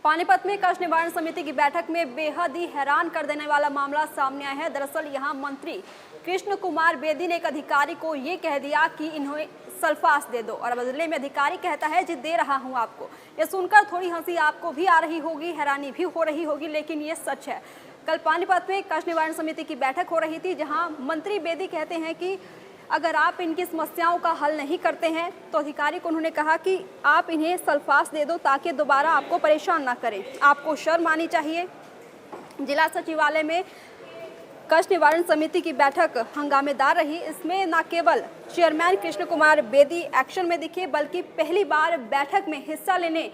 पानीपत में कष्ट निवारण समिति की बैठक में बेहद ही हैरान कर देने वाला मामला सामने आया है। दरअसल यहां मंत्री कृष्ण कुमार बेदी ने एक अधिकारी को ये कह दिया कि इन्हें सल्फास दे दो और बदले में अधिकारी कहता है जी दे रहा हूं आपको। ये सुनकर थोड़ी हंसी आपको भी आ रही होगी, हैरानी भी हो रही होगी, लेकिन ये सच है। कल पानीपत में कष्ट निवारण समिति की बैठक हो रही थी, जहाँ मंत्री बेदी कहते हैं कि अगर आप इनकी समस्याओं का हल नहीं करते हैं तो अधिकारी को उन्होंने कहा कि आप इन्हें सल्फास दे दो ताकि दोबारा आपको परेशान ना करें। आपको शर्म आनी चाहिए। जिला सचिवालय में कष्ट निवारण समिति की बैठक हंगामेदार रही। इसमें न केवल चेयरमैन कृष्ण कुमार बेदी एक्शन में दिखे, बल्कि पहली बार बैठक में हिस्सा लेने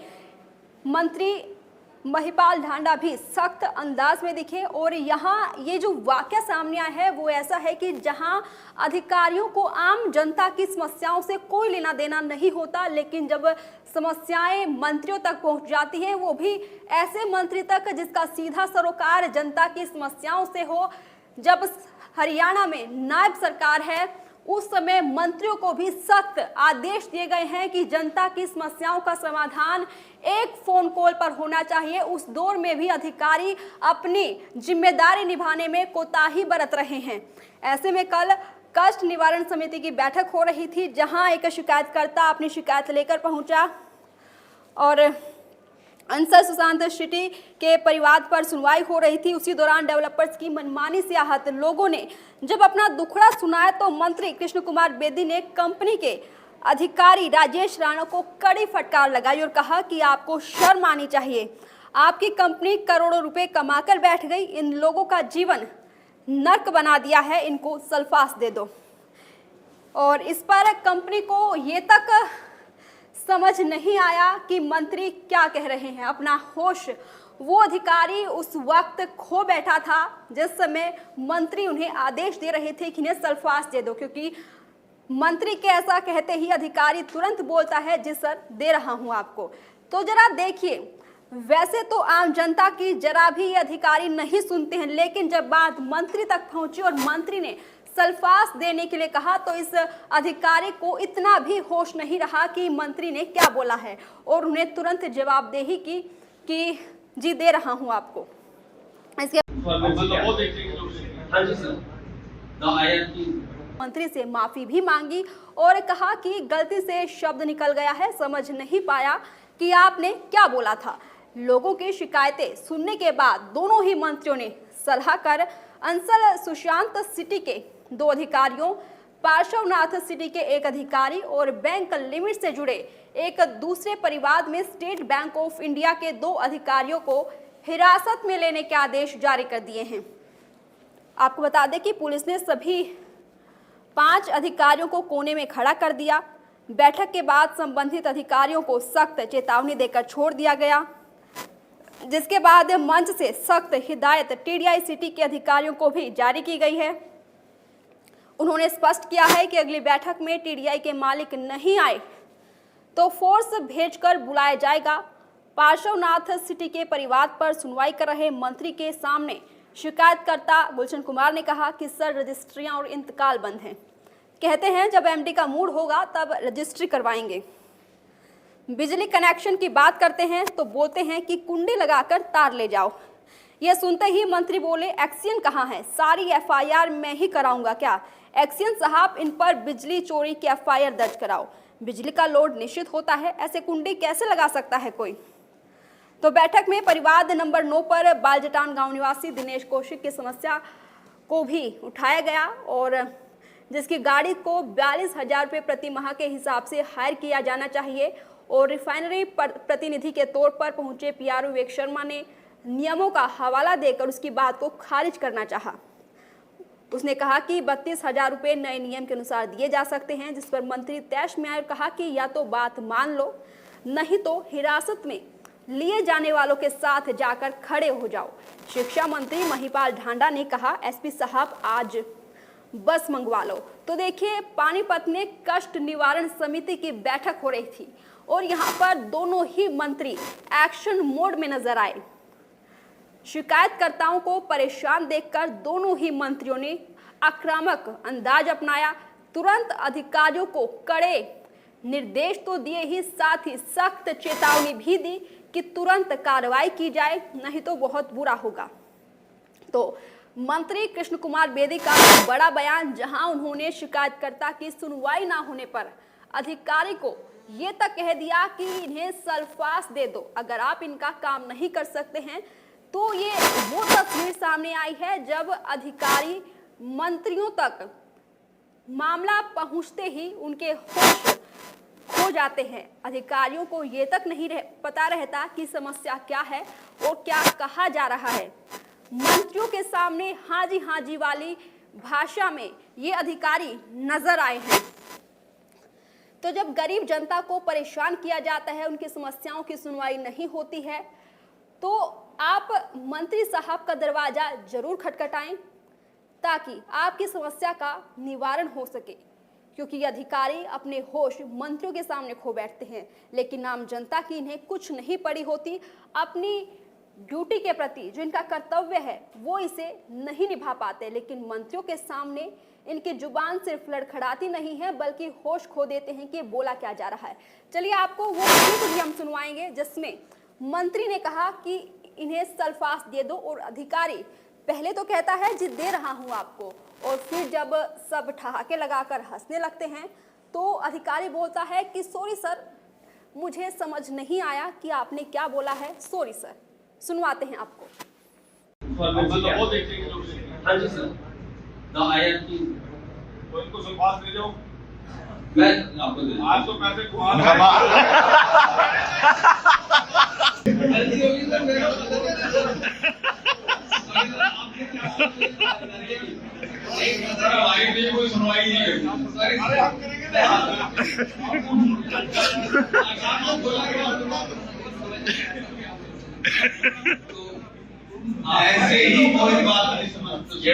मंत्री महिपाल ढांडा भी सख्त अंदाज में दिखे। और यहाँ ये जो वाकया सामने आया है वो ऐसा है कि जहाँ अधिकारियों को आम जनता की समस्याओं से कोई लेना देना नहीं होता, लेकिन जब समस्याएं मंत्रियों तक पहुंच जाती हैं, वो भी ऐसे मंत्री तक जिसका सीधा सरोकार जनता की समस्याओं से हो। जब हरियाणा में नायब सरकार है, उस समय मंत्रियों को भी सख्त आदेश दिए गए हैं कि जनता की समस्याओं का समाधान एक फोन कॉल पर होना चाहिए। उस दौर में भी अधिकारी अपनी जिम्मेदारी निभाने में कोताही बरत रहे हैं। ऐसे में कल कष्ट निवारण समिति की बैठक हो रही थी, जहां एक शिकायतकर्ता अपनी शिकायत लेकर पहुंचा और अंसर सुशांत सिटी के परिवार पर सुनवाई हो रही थी। उसी दौरान डेवलपर्स की मनमानी से आहत लोगों ने जब अपना दुखड़ा सुनाया तो मंत्री कृष्ण कुमार बेदी ने कंपनी के अधिकारी राजेश राणा को कड़ी फटकार लगाई और कहा कि आपको शर्म आनी चाहिए। आपकी कंपनी करोड़ों रुपए कमाकर बैठ गई, इन लोगों का जीवन नर्क बना दिया है, इनको सल्फास दे दो। और इस पर कंपनी को ये तक समझ नहीं आया कि मंत्री क्या कह रहे हैं। अपना होश वो अधिकारी उस वक्त खो बैठा था जिस समय मंत्री उन्हें आदेश दे रहे थे कि इन्हें सल्फास दे दो, क्योंकि मंत्री के ऐसा कहते ही अधिकारी तुरंत बोलता है जी सर दे रहा हूं आपको। तो जरा देखिए, वैसे तो आम जनता की जरा भी ये अधिकारी नहीं सुनते हैं, लेकिन जब बात मंत्री तक पहुंची और मंत्री ने सल्फास देने के लिए कहा तो इस अधिकारी को इतना भी होश नहीं रहा कि मंत्री ने क्या बोला है और उन्हें तुरंत जवाबदेही की कि जी दे रहा हूं आपको। इसके मंत्री से माफी भी मांगी और कहा कि गलती से शब्द निकल गया है, समझ नहीं पाया कि आपने क्या बोला था। लोगों की शिकायतें सुनने के बाद दोनों ही मंत्रियों ने सलाह कर अंसल सुशांत सिटी के 2 अधिकारियों, पार्श्वनाथ सिटी के 1 अधिकारी और बैंक लिमिट से जुड़े एक दूसरे परिवार में स्टेट बैंक ऑफ इंडिया के 2 अधिकारियों को हिरासत में लेने के आदेश जारी कर दिए हैं। आपको बता दें कि पुलिस ने सभी 5 अधिकारियों को कोने में खड़ा कर दिया। बैठक के बाद संबंधित अधिकारियों को सख्त चेतावनी देकर छोड़ दिया गया, जिसके बाद मंच से सख्त हिदायत टीडीआई सिटी के अधिकारियों को भी जारी की गई है। उन्होंने स्पष्ट किया है कि अगली बैठक में टीडीआई के मालिक नहीं आए तो फोर्स भेजकर बुलाया जाएगा। पार्श्वनाथ सिटी के परिवार पर सुनवाई कर रहे मंत्री के सामने शिकायतकर्ता गुलशन कुमार ने कहा कि सर रजिस्ट्रियां और इंतकाल बंद हैं। कहते हैं जब एमडी का मूड होगा तब रजिस्ट्री करवाएंगे। बिजली कनेक्शन की बात करते हैं तो बोलते हैं कि कुंडी लगाकर तार ले जाओ। यह सुनते ही मंत्री बोले एक्सियन कहाँ है, सारी एफआईआर मैं ही कराऊंगा क्या? एक्सियन साहब इन पर बिजली चोरी की एफआईआर दर्ज कराओ। बिजली का लोड निश्चित होता है, ऐसे कुंडी कैसे लगा सकता है कोई? तो बैठक में परिवार नंबर 9 पर बालजटान गांव निवासी दिनेश कौशिक की समस्या को भी उठाया गया और जिसकी गाड़ी को 42,000 रुपये प्रति माह के हिसाब से हायर किया जाना चाहिए। और रिफाइनरी प्रतिनिधि के तौर पर पहुंचे पीआरओ विवेक शर्मा ने नियमों का हवाला देकर उसकी बात को खारिज करना चाहा। उसने कहा कि 32,000 रुपये नए नियम के अनुसार दिए जा सकते हैं, जिस पर मंत्री तैश में आए और कहा कि या तो बात मान लो, नहीं तो हिरासत में लिए जाने वालों के साथ जाकर खड़े हो जाओ। शिक्षा मंत्री महिपाल ढांडा ने कहा एसपी साहब आज बस मंगवा लो। तो देखिए, पानीपत में कष्ट निवारण समिति की बैठक हो रही थी और यहाँ पर दोनों ही मंत्री एक्शन मोड में नजर आए। शिकायतकर्ताओं को परेशान देखकर दोनों ही मंत्रियों ने आक्रामक अंदाज अपनाया। तुरंत अधिकारियों को कड़े निर्देश तो दिए ही, साथ ही सख्त चेतावनी भी दी कि तुरंत कार्रवाई की जाए, नहीं तो बहुत बुरा होगा। तो मंत्री कृष्ण कुमार बेदी का बड़ा बयान, जहां उन्होंने शिकायतकर्ता की सुनवाई ना होने पर अधिकारी को ये तक कह दिया कि इन्हें सल्फास दे दो, अगर आप इनका काम नहीं कर सकते हैं। तो ये वो तस्वीर सामने आई है जब अधिकारी मंत्रियों तक मामला पहुंचते ही उनके होश खो जाते हैं। अधिकारियों को ये तक नहीं पता रहता कि समस्या क्या है और क्या कहा जा रहा है। मंत्रियों के सामने हाँ जी वाली भाषा में ये अधिकारी नजर आए हैं। तो जब गरीब जनता को परेशान किया जाता है, उनकी समस्याओं की सुनवाई नहीं होती है, तो आप मंत्री साहब का दरवाजा जरूर खटखटाएं ताकि आपकी समस्या का निवारण हो सके। क्योंकि ये अधिकारी अपने होश मंत्रियों के सामने खो बैठते हैं, लेकिन आम जनता की इन्हें कुछ नहीं पड़ी होती। अपनी ड्यूटी के प्रति जो इनका कर्तव्य है वो इसे नहीं निभा पाते, लेकिन मंत्रियों के सामने इनकी जुबान सिर्फ लड़खड़ाती नहीं है बल्कि होश खो देते हैं कि बोला क्या जा रहा है। चलिए आपको वो भी हम सुनवाएंगे जिसमें मंत्री ने कहा कि इन्हें सल्फास दे दो, और अधिकारी पहले तो कहता है जी दे रहा हूं आपको, और फिर जब सब ठहाके लगाकर हंसने लगते हैं तो अधिकारी बोलता है कि सॉरी सर, मुझे समझ नहीं आया कि आपने क्या बोला है, सॉरी सर। सुनवाते हैं आपको। हाँ जी सर, इनको सल्फास दे दो, मैं आपको दे आज तो पैसे कोई सुनवाई नहीं है। अरे हम करेंगे ऐसे ही कोई बात नहीं समझ। ये